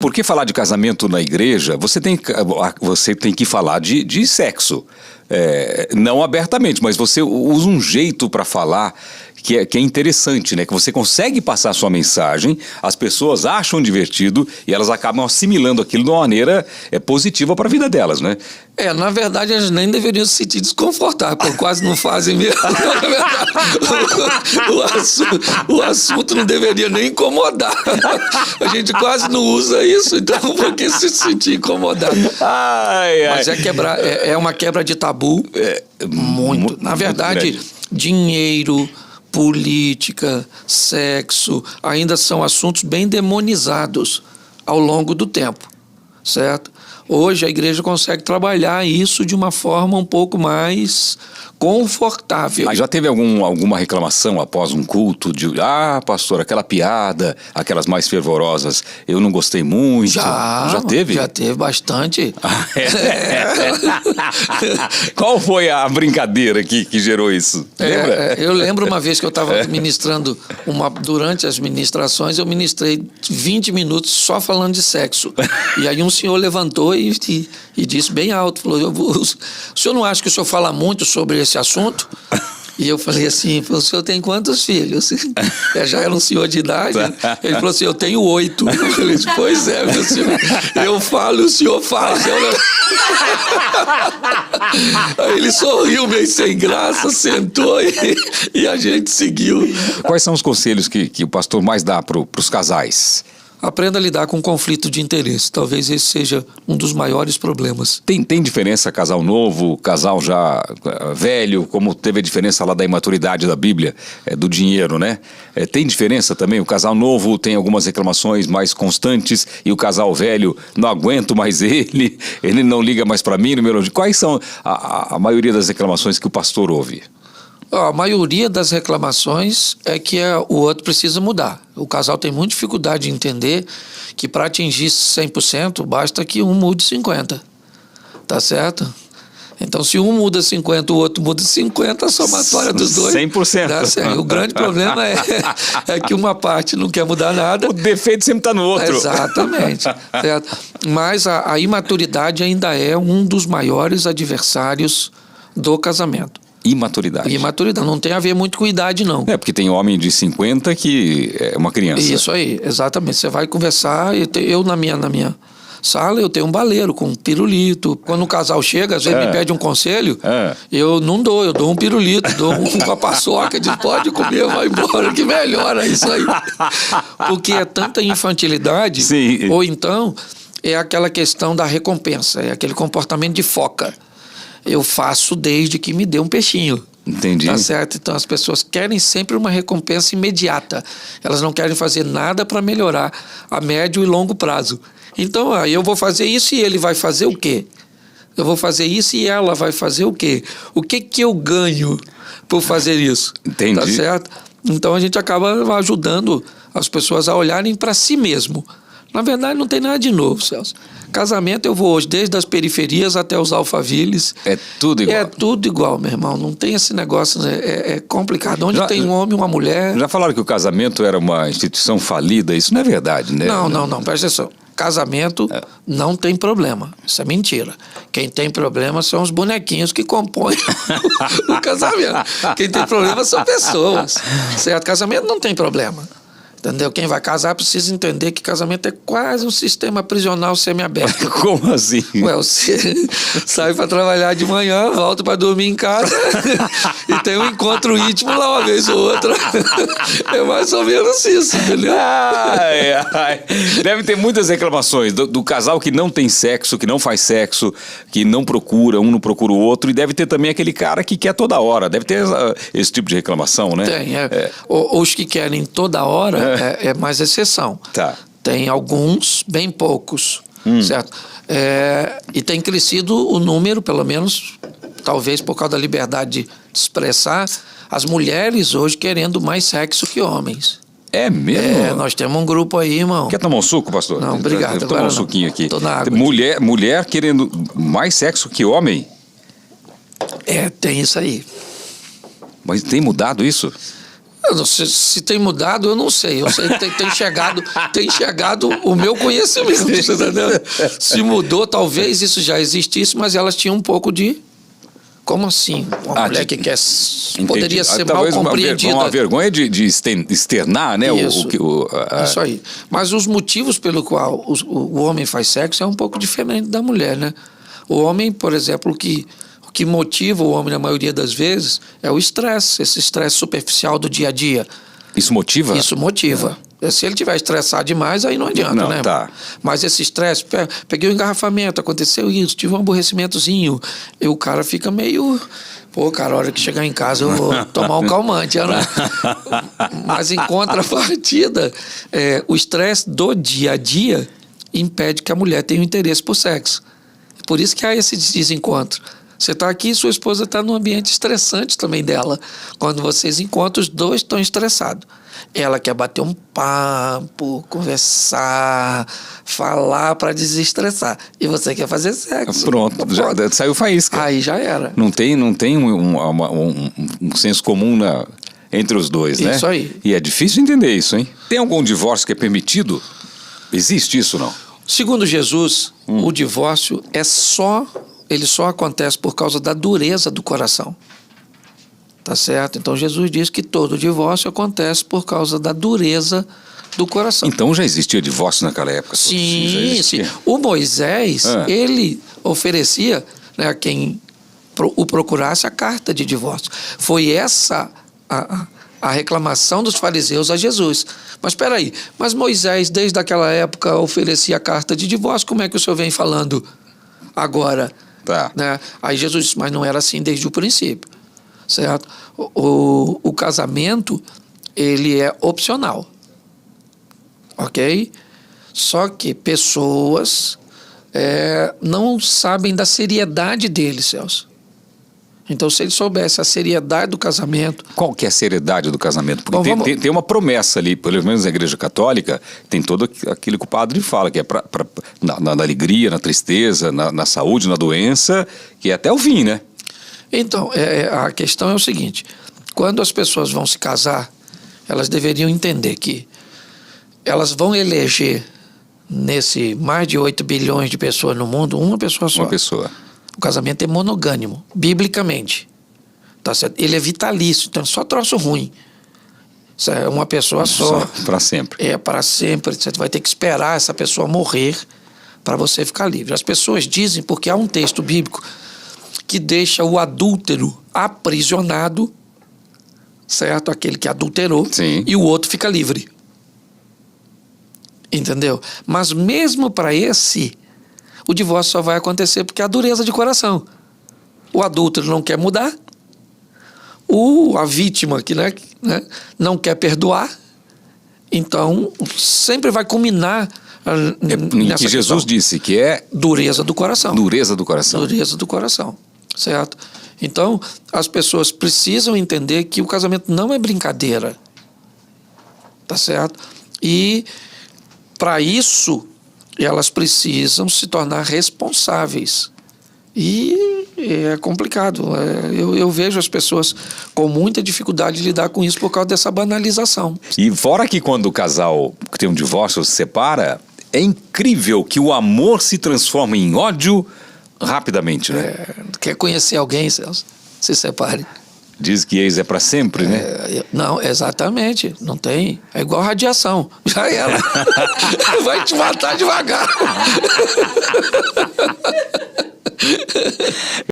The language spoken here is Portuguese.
Porque falar de casamento na igreja, você tem que falar de sexo. Não abertamente, mas você usa um jeito para falar que é interessante, né? Que você consegue passar a sua mensagem, as pessoas acham divertido e elas acabam assimilando aquilo de uma maneira positiva para a vida delas, né? Na verdade, elas nem deveriam se sentir desconfortáveis, porque quase não fazem mesmo. O assunto não deveria nem incomodar. A gente quase não usa isso, então por que se sentir incomodado? Mas é uma quebra de tabu muito. Na verdade, dinheiro, política, sexo, ainda são assuntos bem demonizados ao longo do tempo, certo? Hoje a igreja consegue trabalhar isso de uma forma um pouco mais confortável. Já teve alguma reclamação após um culto de, pastor, aquela piada, aquelas mais fervorosas, eu não gostei muito? Já teve? Já teve bastante. Qual foi a brincadeira que gerou isso? Lembra? Eu lembro uma vez que eu estava ministrando, durante as ministrações, eu ministrei 20 minutos só falando de sexo. E aí um senhor levantou e disse bem alto, falou, o senhor não acha que o senhor fala muito sobre esse assunto? E eu falei assim, o senhor tem quantos filhos? Já era um senhor de idade. Ele falou assim, eu tenho 8. Eu falei, pois é, meu senhor. Eu falo, o senhor fala. Aí ele sorriu meio sem graça, sentou e a gente seguiu. Quais são os conselhos que o pastor mais dá para os casais? Aprenda a lidar com conflito de interesse. Talvez esse seja um dos maiores problemas. Tem diferença casal novo, casal já velho, como teve a diferença lá da imaturidade da Bíblia, do dinheiro, né? Tem diferença também? O casal novo tem algumas reclamações mais constantes e o casal velho, não aguento mais ele não liga mais para mim. Quais são a maioria das reclamações que o pastor ouve? A maioria das reclamações é que o outro precisa mudar. O casal tem muita dificuldade de entender que para atingir 100% basta que um mude 50%. Tá certo? Então, se um muda 50%, o outro muda 50%, a somatória dos dois... 100%. Dá certo. O grande problema é que uma parte não quer mudar nada. O defeito sempre está no outro. Exatamente. Certo? Mas a imaturidade ainda é um dos maiores adversários do casamento. Imaturidade. Não tem a ver muito com idade, não. Porque tem homem de 50 que é uma criança. Isso aí, exatamente. Você vai conversar, eu na minha sala, eu tenho um baleiro com um pirulito. Quando o casal chega, às vezes me pede um conselho, eu não dou, eu dou um pirulito, dou uma paçoca, diz, pode comer, vai embora, que melhora isso aí. Porque é tanta infantilidade, sim. Ou então é aquela questão da recompensa, é aquele comportamento de foca. Eu faço desde que me dê um peixinho. Entendi. Tá certo? Então as pessoas querem sempre uma recompensa imediata. Elas não querem fazer nada para melhorar a médio e longo prazo. Então, eu vou fazer isso e ele vai fazer o quê? Eu vou fazer isso e ela vai fazer o quê? O que eu ganho por fazer isso? Entendi. Tá certo? Então a gente acaba ajudando as pessoas a olharem para si mesmo. Na verdade, não tem nada de novo, Celso. Casamento eu vou hoje, desde as periferias até os alfavilles. É tudo igual. É tudo igual, meu irmão. Não tem esse negócio, né? É complicado. Onde tem um homem e uma mulher... Já falaram que o casamento era uma instituição falida? Isso não é verdade, né? Não. Presta atenção. Casamento não tem problema. Isso é mentira. Quem tem problema são os bonequinhos que compõem o casamento. Quem tem problema são pessoas. Certo? Casamento não tem problema. Entendeu? Quem vai casar precisa entender que casamento é quase um sistema prisional semiaberto. Como assim? Você sai para trabalhar de manhã, volta para dormir em casa e tem um encontro íntimo lá uma vez ou outra. É mais ou menos isso, entendeu? Deve ter muitas reclamações do casal que não tem sexo, que não faz sexo, que não procura, um não procura o outro, e deve ter também aquele cara que quer toda hora. Deve ter esse tipo de reclamação, né? Tem, Os que querem toda hora é mais exceção. Tá. Tem alguns, bem poucos, certo? E tem crescido o número, pelo menos, talvez por causa da liberdade de expressar, as mulheres hoje querendo mais sexo que homens. É mesmo? Nós temos um grupo aí, irmão. Quer tomar um suco, pastor? Não, obrigado. Vou tomar um suquinho aqui. Tô na água. Mulher querendo mais sexo que homem? Tem isso aí. Mas tem mudado isso? Eu não sei, se tem mudado, eu não sei. Eu sei que tem chegado o meu conhecimento, você entendeu? Se mudou, talvez isso já existisse, mas elas tinham um pouco de... Como assim? Uma mulher que quer... Poderia ser mal compreendida. Uma vergonha de externar, né? Isso, isso aí. Mas os motivos pelo qual o homem faz sexo é um pouco diferente da mulher, né? O homem, por exemplo, o que motiva o homem na maioria das vezes é o estresse, esse estresse superficial do dia a dia. Isso motiva? Isso motiva. Se ele estiver estressado demais, aí não adianta, não, né? Tá. Mas esse estresse, peguei um engarrafamento, aconteceu isso, tive um aborrecimentozinho, e o cara fica meio... Pô, cara, a hora que chegar em casa eu vou tomar um calmante, né? Mas em contrapartida, o estresse do dia a dia impede que a mulher tenha um interesse por sexo. Por isso que há esse desencontro. Você está aqui e sua esposa está num ambiente estressante também dela. Quando vocês encontram, os dois estão estressados. Ela quer bater um papo, conversar, falar para desestressar. E você quer fazer sexo. Pronto, já saiu faísca. Aí já era. Não tem um senso comum entre os dois, né? Isso aí. E é difícil entender isso, hein? Tem algum divórcio que é permitido? Existe isso, não? Segundo Jesus, o divórcio ele só acontece por causa da dureza do coração. Tá certo? Então Jesus diz que todo divórcio acontece por causa da dureza do coração. Então já existia divórcio naquela época? Sim. O Moisés, ele oferecia, né, a quem o procurasse a carta de divórcio. Foi essa a reclamação dos fariseus a Jesus. Mas espera aí, mas Moisés desde aquela época oferecia a carta de divórcio, como é que o senhor vem falando agora? Tá. Né? Aí Jesus disse, mas não era assim desde o princípio, certo? O casamento, ele é opcional, ok? Só que pessoas não sabem da seriedade dele, Celso. Então, se ele soubesse a seriedade do casamento... Qual que é a seriedade do casamento? Porque tem uma promessa ali, pelo menos na Igreja Católica, tem todo aquilo que o padre fala, que é na alegria, na tristeza, na saúde, na doença, que é até o fim, né? Então, a questão é o seguinte, quando as pessoas vão se casar, elas deveriam entender que elas vão eleger, nesse mais de 8 bilhões de pessoas no mundo, uma pessoa só. Uma pessoa. O casamento é monogâmico, biblicamente. Tá certo? Ele é vitalício, então é só troço ruim. Isso é uma pessoa só. Para sempre. É para sempre. Você vai ter que esperar essa pessoa morrer para você ficar livre. As pessoas dizem, porque há um texto bíblico que deixa o adúltero aprisionado, certo? Aquele que adulterou. Sim. E o outro fica livre. Entendeu? Mas mesmo para esse... o divórcio só vai acontecer porque há dureza de coração. O adúltero não quer mudar, a vítima que não quer perdoar, então sempre vai culminar nessa que Jesus disse que é... dureza do coração. Dureza do coração. Dureza do coração, certo? Então, as pessoas precisam entender que o casamento não é brincadeira, tá certo? E, para isso... elas precisam se tornar responsáveis. E é complicado. Eu vejo as pessoas com muita dificuldade de lidar com isso por causa dessa banalização. E fora que quando o casal que tem um divórcio se separa, é incrível que o amor se transforma em ódio rapidamente, né? Quer conhecer alguém, Celso? Se separe. Diz que ex é para sempre, né? Não, exatamente. Não tem. É igual radiação. Já era. Vai te matar devagar.